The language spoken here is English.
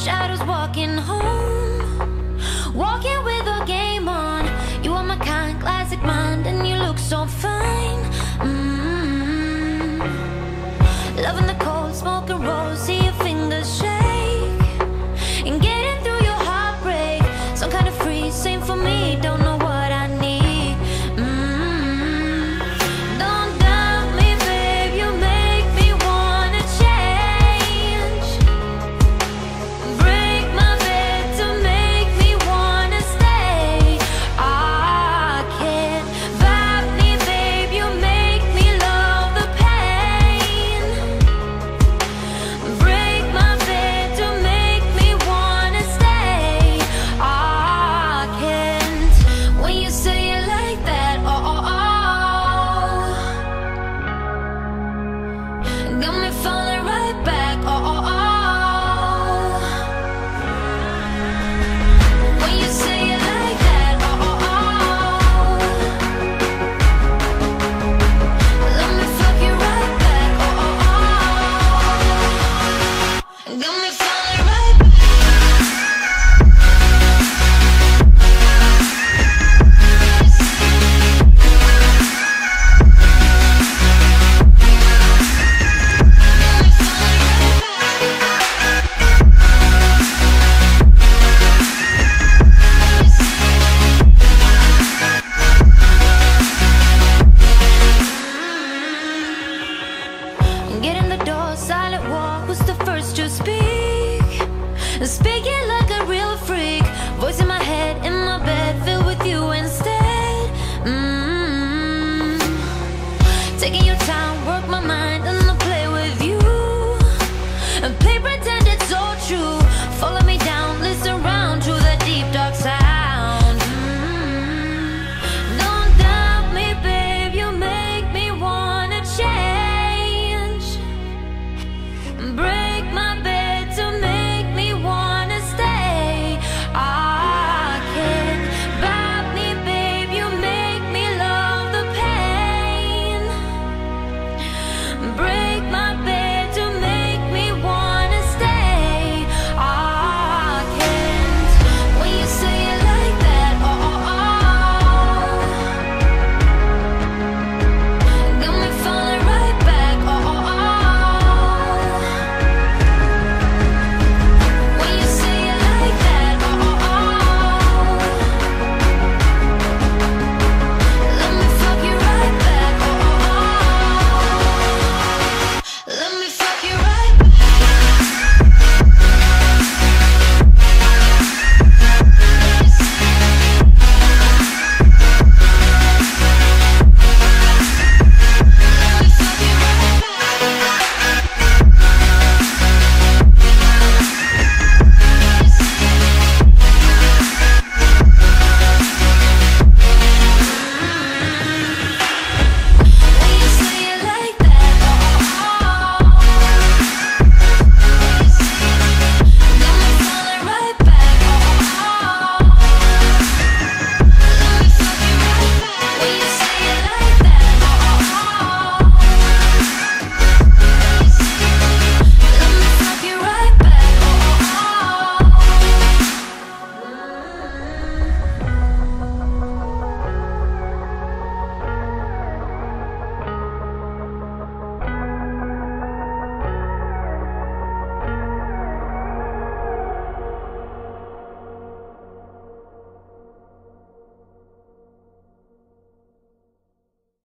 shadows walking home, walking with a game on. You are my kind, classic mind, and you look so fine. Loving the cold, smoking rolls, see your fingers shake, and getting through your heartbreak. Some kind of free, same for me, don't know what I need. Don't doubt me, babe, you make me wanna change. Break my bed to make me wanna stay. I can't vibe me, babe, you make me love the pain. Break my bed to make me wanna stay. I can't. When you say it like that, got me falling right back, when you say it like that, let me fuck you right back, got me falling right back. Get in the door, silent walk, who's the first to speak? Speaking